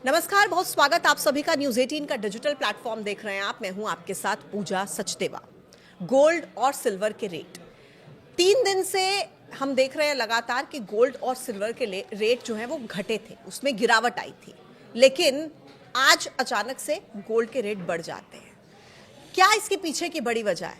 नमस्कार, बहुत स्वागत आप सभी का। न्यूज़ 18 का डिजिटल प्लेटफॉर्म देख रहे हैं आप। मैं हूं आपके साथ पूजा सचदेवा। गोल्ड और सिल्वर के रेट 3 दिन से हम देख रहे हैं लगातार कि गोल्ड और सिल्वर के रेट जो है वो घटे थे, उसमें गिरावट आई थी। लेकिन आज अचानक से गोल्ड के रेट बढ़ जाते हैं। क्या इसके पीछे की बड़ी वजह है?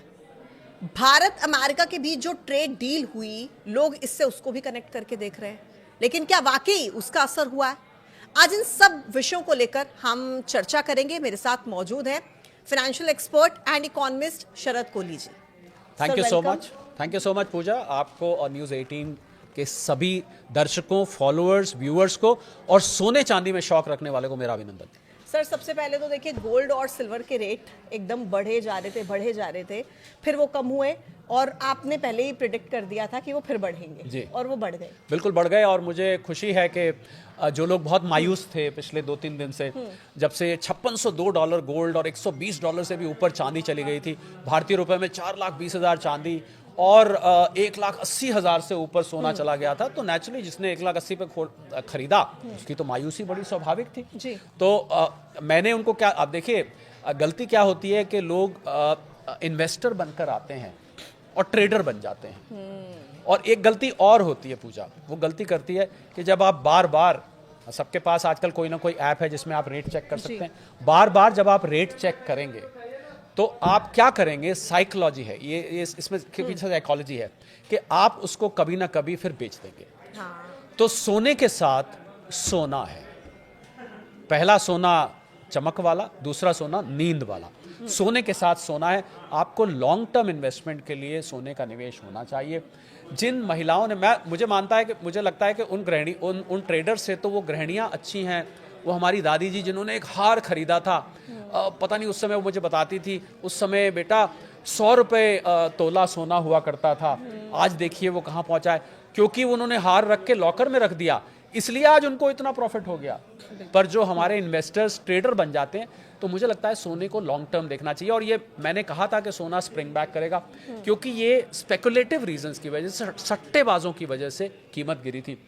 भारत अमेरिका के बीच जो ट्रेड डील हुई, लोग इससे उसको भी कनेक्ट करके देख रहे हैं, लेकिन क्या वाकई उसका असर हुआ है? आज इन सब विषयों को लेकर हम चर्चा करेंगे। मेरे साथ मौजूद हैं financial expert and economist Sharad Kohli ji. Thank you so much Pooja, आपको और न्यूज़ 18 के सभी दर्शकों, फॉलोअर्स, व्यूअर्स को और सोने चांदी में शौक रखने वाले को मेरा अभिनंदन। सर, सबसे पहले तो देखिए, गोल्ड और सिल्वर के रेट एकदम बढ़े जा रहे थे, फिर वो कम हुए और आपने पहले ही प्रिडिक्ट कर दिया था कि वो फिर बढ़ेंगे जी। और वो बढ़ गए। बिल्कुल बढ़ गए। और मुझे खुशी है कि जो लोग बहुत मायूस थे पिछले 2-3 दिन से, जब से $5602 गोल्ड और $120 से भी ऊपर चांदी चली गई थी, भारतीय रुपए में 4,20,000 चांदी और 1,80,000 से ऊपर सोना चला गया था, तो नेचुरली जिसने 1,80,000 पे खरीदा उसकी तो मायूसी बड़ी स्वाभाविक थी जी। तो मैंने उनको क्या, अब देखिए गलती क्या होती है कि लोग इन्वेस्टर बनकर आते हैं और ट्रेडर बन जाते हैं। और एक गलती और होती है पूजा, वो गलती करती है कि जब आप बार बार, सबके पास आजकल कोई ना कोई ऐप है जिसमें आप रेट चेक कर सकते हैं, बार बार जब आप रेट चेक करेंगे तो आप क्या करेंगे, साइकोलॉजी है ये इसमें के पीछे साइकोलॉजी है कि आप उसको कभी ना कभी फिर बेच देंगे। तो सोने के साथ सोना है, पहला सोना चमक वाला, दूसरा सोना नींद वाला। सोने के साथ सोना है। आपको लॉन्ग टर्म इन्वेस्टमेंट के लिए सोने का निवेश होना चाहिए। जिन महिलाओं ने, मुझे लगता है कि उन ट्रेडर से तो वो गृहिणियां अच्छी हैं। वो हमारी दादी जी जिन्होंने एक हार खरीदा था, पता नहीं उस समय वो मुझे बताती थी, उस समय बेटा 100 रुपये तोला सोना हुआ करता था, आज देखिए वो कहाँ पहुंचा है। क्योंकि उन्होंने हार रख के लॉकर में रख दिया, इसलिए आज उनको इतना प्रॉफिट हो गया। पर जो हमारे इन्वेस्टर्स ट्रेडर बन जाते हैं, तो मुझे लगता है सोने को लॉन्ग टर्म देखना चाहिए। और ये मैंने कहा था कि सोना स्प्रिंग बैक करेगा, क्योंकि ये स्पेकुलेटिव रीजंस की वजह से, सट्टेबाजों की वजह से कीमत गिरी थी।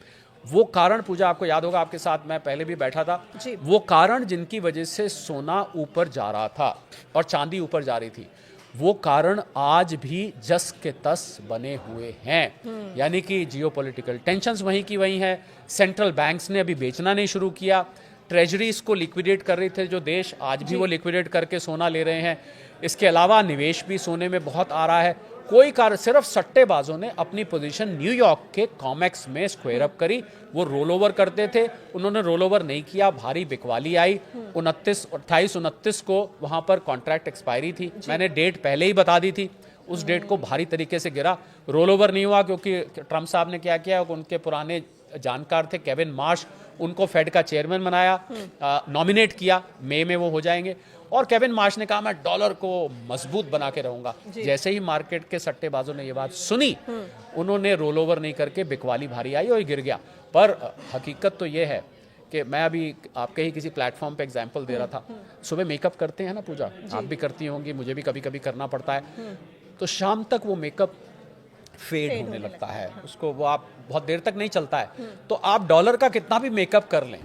वो कारण पूजा आपको याद होगा, आपके साथ मैं पहले भी बैठा था, वो कारण जिनकी वजह से सोना ऊपर जा रहा था और चांदी ऊपर जा रही थी, वो कारण आज भी जस के तस बने हुए हैं। यानी कि जियोपॉलिटिकल टेंशंस वहीं की वहीं है। सेंट्रल बैंक्स ने अभी बेचना नहीं शुरू किया, ट्रेजरीज को लिक्विडेट कर रहे थे जो देश, आज भी वो लिक्विडेट करके सोना ले रहे हैं। इसके अलावा निवेश भी सोने में बहुत आ रहा है। कोई कारण, सिर्फ सट्टेबाजों ने अपनी पोजीशन न्यूयॉर्क के कॉमेक्स में स्क्वायर अप करी। वो रोल ओवर करते थे, उन्होंने रोल ओवर नहीं किया, भारी बिकवाली आई। 28-29 को वहां पर कॉन्ट्रैक्ट एक्सपायरी थी, मैंने डेट पहले ही बता दी थी, उस डेट को भारी तरीके से गिरा। रोल ओवर नहीं हुआ क्योंकि ट्रम्प साहब ने क्या किया, उनके पुराने जानकार थे केविन मार्श, उनको फेड का चेयरमैन बनाया, नॉमिनेट किया, मई में वो हो जाएंगे। और केविन मार्श ने कहा मैं डॉलर को मजबूत बना के रहूंगा। जैसे ही मार्केट के सट्टेबाजों ने ये बात सुनी, उन्होंने रोल ओवर नहीं करके बिकवाली भारी आई और गिर गया। पर हकीकत तो ये है कि मैं अभी आपके ही किसी प्लेटफॉर्म पे एग्जांपल दे रहा था, सुबह मेकअप करते हैं ना पूजा, आप भी करती होंगी, मुझे भी कभी कभी करना पड़ता है, तो शाम तक वो मेकअप फेड होने लगता है, उसको वो आप बहुत देर तक नहीं चलता है। तो आप डॉलर का कितना भी मेकअप कर लें,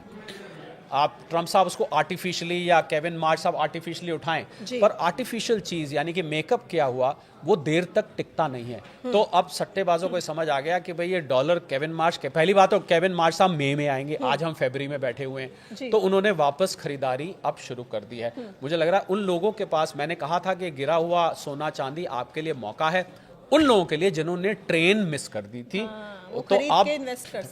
आप ट्रम्प साहब उसको आर्टिफिशियली या केविन मार्श साहब आर्टिफिशियली उठाएं, पर आर्टिफिशियल चीज यानी कि मेकअप किया हुआ वो देर तक टिकता नहीं है। तो अब सट्टेबाजों को समझ आ गया कि भाई ये डॉलर, केविन मार्श के, पहली बात तो केविन मार्श साहब मई में आएंगे, आज हम फरवरी में बैठे हुए हैं, तो उन्होंने वापस खरीदारी अब शुरू कर दी है। मुझे लग रहा है उन लोगों के पास, मैंने कहा था कि गिरा हुआ सोना चांदी आपके लिए मौका है, उन लोगों के लिए जिन्होंने ट्रेन मिस कर दी थी। तो अब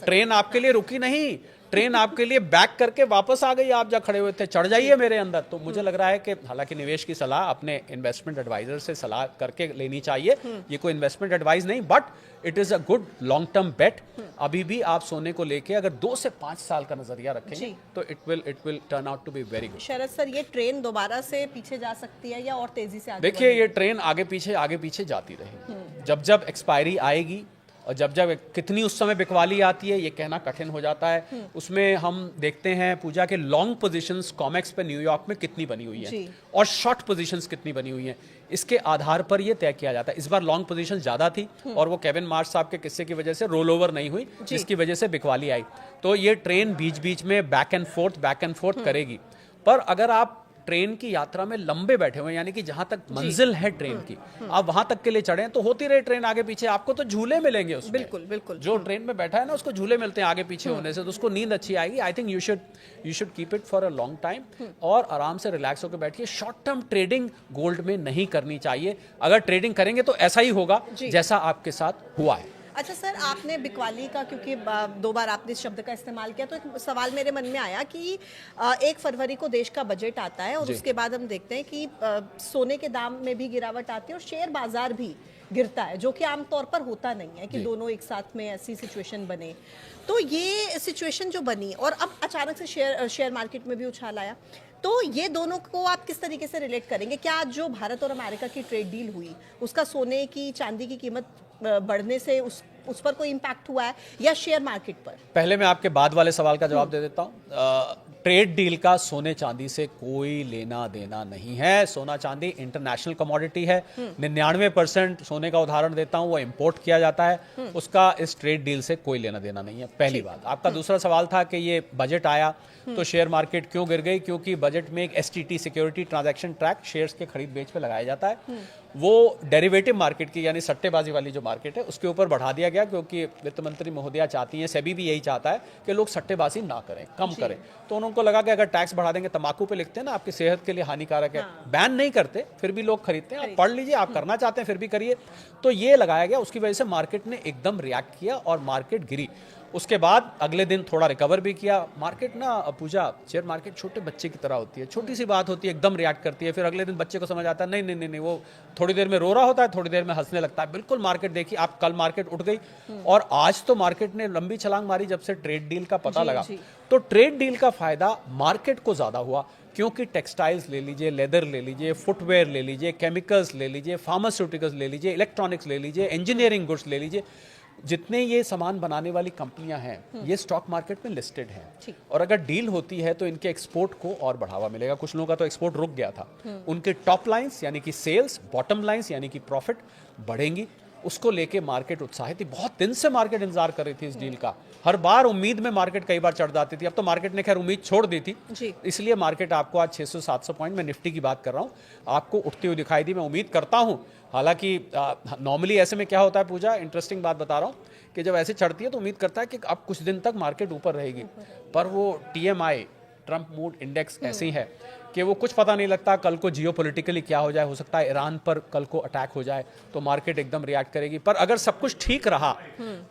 ट्रेन आपके लिए रुकी नहीं, ट्रेन आपके लिए बैक करके वापस आ गई, आप जहाँ खड़े हुए थे, चढ़ जाइए मेरे अंदर। तो मुझे लग रहा है कि हालांकि निवेश की सलाह अपने इन्वेस्टमेंट एडवाइजर से सलाह करके लेनी चाहिए, ये कोई इन्वेस्टमेंट एडवाइस नहीं, but it is a good long term bet. अभी भी आप सोने को लेके अगर 2 से 5 साल का नजरिया रखेंगे तो it will turn out to be very good. Sharad sir, ये ट्रेन दोबारा से पीछे जा सकती है या और तेजी से आगे? देखिए, ये ट्रेन आगे पीछे जाती रहेगी। जब जब एक्सपायरी आएगी और जब जब कितनी उस समय बिकवाली आती है ये कहना कठिन हो जाता है। उसमें हम देखते हैं पूजा के लॉन्ग पोजीशंस कॉमेक्स पे न्यूयॉर्क में कितनी बनी हुई है और शॉर्ट पोजीशंस कितनी बनी हुई हैं, इसके आधार पर ये तय किया जाता है। इस बार लॉन्ग पोजीशन ज़्यादा थी और वो केविन मार्श साहब के किस्से की वजह से रोल ओवर नहीं हुई, जिसकी वजह से बिकवाली आई। तो ये ट्रेन बीच बीच में बैक एंड फोर्थ करेगी। पर अगर आप ट्रेन की यात्रा में लंबे बैठे हुए, यानी कि जहां तक मंजिल है ट्रेन की, आप वहां तक के लिए चढ़े तो होती रहे ट्रेन आगे पीछे, आपको तो झूले मिलेंगे उसमें। बिल्कुल बिल्कुल। जो ट्रेन में बैठा है ना उसको झूले मिलते हैं आगे पीछे होने से, तो उसको नींद अच्छी आएगी। I think you should keep it for a long time और आराम से रिलैक्स होकर बैठिए। शॉर्ट टर्म ट्रेडिंग गोल्ड में नहीं करनी चाहिए। अगर ट्रेडिंग करेंगे तो ऐसा ही होगा जैसा आपके साथ हुआ है। अच्छा सर, आपने बिकवाली का, क्योंकि 2 बार आपने इस शब्द का इस्तेमाल किया, तो एक सवाल मेरे मन में आया कि 1 फरवरी को देश का बजट आता है और उसके बाद हम देखते हैं कि सोने के दाम में भी गिरावट आती है और शेयर बाजार भी गिरता है, जो कि आमतौर पर होता नहीं है कि दोनों एक साथ में ऐसी सिचुएशन बने। तो ये सिचुएशन जो बनी और अब अचानक से शेयर मार्केट में भी उछाल आया, तो ये दोनों को आप किस तरीके से रिलेट करेंगे? क्या जो भारत और अमेरिका की ट्रेड डील हुई उसका सोने की चांदी की कीमत बढ़ने से उस पर कोई इम्पैक्ट हुआ है या शेयर मार्केट पर? पहले मैं आपके बाद वाले सवाल का जवाब दे देता हूँ। ट्रेड डील का सोने चांदी से कोई लेना देना नहीं है। सोना चांदी इंटरनेशनल कमोडिटी है। 99% सोने का उदाहरण देता हूँ वो इंपोर्ट किया जाता है, उसका इस ट्रेड डील से कोई लेना देना नहीं है, पहली बात। आपका दूसरा सवाल था कि ये बजट आया तो शेयर मार्केट क्यों गिर गई? क्योंकि बजट में एक STT security transaction track shares के खरीद बेच पे लगाया जाता है, वो डेरिवेटिव मार्केट की यानी सट्टेबाजी वाली जो मार्केट है उसके ऊपर बढ़ा दिया गया, क्योंकि वित्त मंत्री महोदया चाहती हैं, सेबी भी यही चाहता है कि लोग सट्टेबाजी ना करें, कम करें। तो उनको लगा कि अगर टैक्स बढ़ा देंगे, तंबाकू पे लिखते हैं ना आपकी सेहत के लिए हानिकारक है, बैन नहीं करते फिर भी लोग खरीदते हैं। आप पढ़ लीजिए, आप करना चाहते हैं फिर भी करिए। तो ये लगाया गया, उसकी वजह से मार्केट ने एकदम रिएक्ट किया और मार्केट गिरी। उसके बाद अगले दिन थोड़ा रिकवर भी किया मार्केट ना। पूजा, शेयर मार्केट छोटे बच्चे की तरह होती है, छोटी सी बात होती है एकदम रिएक्ट करती है, फिर अगले दिन बच्चे को समझ आता है नहीं नहीं नहीं नहीं, वो थोड़ी देर में रो रहा होता है, थोड़ी देर में हंसने लगता है। बिल्कुल मार्केट देखिए आप, कल मार्केट उठ गई और आज तो मार्केट ने लंबी छलांग मारी जब से ट्रेड डील का पता लगा। तो ट्रेड डील का फायदा मार्केट को ज्यादा हुआ, क्योंकि टेक्सटाइल्स ले लीजिए, लेदर ले लीजिए, फुटवेयर ले लीजिए, केमिकल्स ले लीजिए, फार्मास्यूटिकल्स ले लीजिए, इलेक्ट्रॉनिक्स ले लीजिए, इंजीनियरिंग गुड्स ले लीजिए, जितने ये सामान बनाने वाली कंपनियां हैं ये स्टॉक मार्केट में लिस्टेड हैं। और अगर डील होती है तो इनके एक्सपोर्ट को और बढ़ावा मिलेगा। कुछ लोगों का तो एक्सपोर्ट रुक गया था, उनके टॉप लाइंस यानी कि सेल्स, बॉटम लाइंस यानी कि प्रॉफिट बढ़ेंगी। उसको लेके मार्केट उत्साहित थी, बहुत दिन से मार्केट इंतजार कर रही थी इस डील का। हर बार उम्मीद में मार्केट कई बार चढ़ जाती थी, अब तो मार्केट ने खैर उम्मीद छोड़ दी थी, इसलिए मार्केट आपको आज 600-700 पॉइंट में, निफ्टी की बात कर रहा हूं, आपको उठती हुई दिखाई दी। मैं उम्मीद करता हूं, हालांकि नॉर्मली ऐसे में क्या होता है पूजा, इंटरेस्टिंग बात बता रहा हूं कि जब ऐसे चढ़ती है तो उम्मीद करता है कि अब कुछ दिन तक मार्केट ऊपर रहेगी, पर वो TMI, ट्रंप मूड इंडेक्स ऐसे ही है कि वो कुछ पता नहीं लगता कल को जियोपॉलिटिकली क्या हो जाए। हो सकता है ईरान पर कल को अटैक हो जाए तो मार्केट एकदम रिएक्ट करेगी। पर अगर सब कुछ ठीक रहा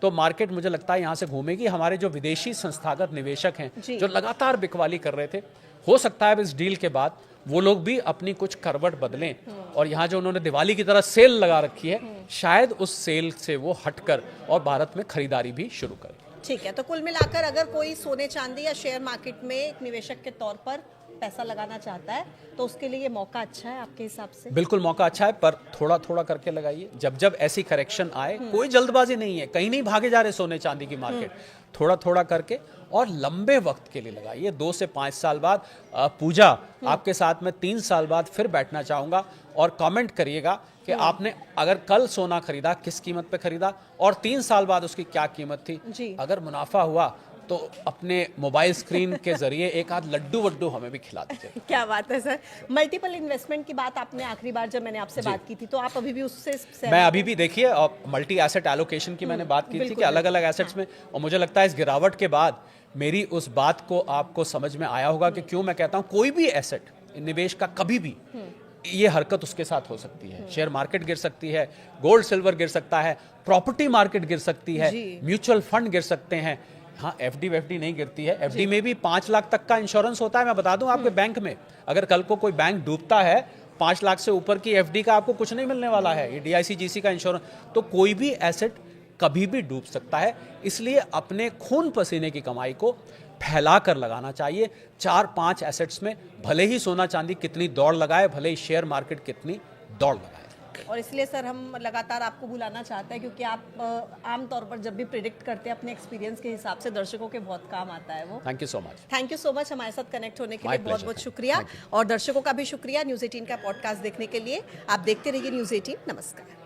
तो मार्केट मुझे लगता है यहाँ से घूमेगी। हमारे जो विदेशी संस्थागत निवेशक हैं जो लगातार बिकवाली कर रहे थे, हो सकता है इस डील के बाद वो लोग भी अपनी कुछ करवट बदलें और यहाँ जो उन्होंने दिवाली की तरह सेल लगा रखी है, शायद उस सेल से वो हटकर और भारत में खरीदारी भी शुरू करें। ठीक है, तो कुल मिलाकर अगर कोई सोने चांदी या शेयर मार्केट में एक निवेशक के तौर पर पैसा लगाना चाहता है तो उसके लिए ये मौका अच्छा है आपके हिसाब से? बिल्कुल मौका अच्छा है, पर थोड़ा थोड़ा करके लगाइए। जब जब ऐसी करेक्शन आए, कोई जल्दबाजी नहीं है, कहीं नहीं भागे जा रहे सोने चांदी की मार्केट, थोड़ा थोड़ा करके और लंबे वक्त के लिए लगाइए। 2 से 5 साल बाद पूजा आपके साथ में 3 साल बाद फिर बैठना चाहूंगा और कमेंट करिएगा कि आपने अगर कल सोना खरीदा किस कीमत पे खरीदा और 3 साल बाद उसकी क्या कीमत थी। अगर मुनाफा हुआ तो अपने मोबाइल स्क्रीन के जरिए एक आध लड्डू वड्डू हमें भी खिला दीजिए। क्या बात है सर। मल्टीपल इन्वेस्टमेंट की बात आपने आखिरी बार जब मैंने आपसे बात की थी, तो आप अभी भी उससे? मैं अभी भी देखिए मल्टी एसेट एलोकेशन की मैंने बात की थी कि अलग अलग एसेट्स में, और मुझे लगता है इस गिरावट के बाद मेरी उस बात को आपको समझ में आया होगा कि क्यों मैं कहता हूं कोई भी एसेट निवेश का कभी भी ये हरकत उसके साथ हो सकती है। शेयर मार्केट गिर सकती है, गोल्ड सिल्वर गिर सकता है, प्रॉपर्टी मार्केट गिर सकती है, म्यूचुअल फंड गिर सकते हैं। हाँ, एफडी नहीं गिरती है। एफडी में भी 5 लाख तक का इंश्योरेंस होता है। मैं बता दूं आपके बैंक में अगर कल को कोई बैंक डूबता है, 5 लाख से ऊपर की एफडी का आपको कुछ नहीं मिलने वाला है। ये DIC GC का इंश्योरेंस, तो कोई भी एसेट कभी भी डूब सकता है। इसलिए अपने खून पसीने की कमाई को फैला कर लगाना चाहिए 4-5 एसेट्स में। भले ही सोना चांदी कितनी दौड़ लगाए, भले ही शेयर मार्केट कितनी दौड़ लगाए। और इसलिए सर हम लगातार आपको बुलाना चाहते हैं, क्योंकि आप आमतौर पर जब भी प्रिडिक्ट करते हैं अपने एक्सपीरियंस के हिसाब से, दर्शकों के बहुत काम आता है वो। Thank you so much. Thank you so much हमारे साथ कनेक्ट होने के My लिए, बहुत pleasure. बहुत शुक्रिया। और दर्शकों का भी शुक्रिया न्यूज़ 18 का पॉडकास्ट देखने के लिए। आप देखते रहिए न्यूज़ 18। नमस्कार।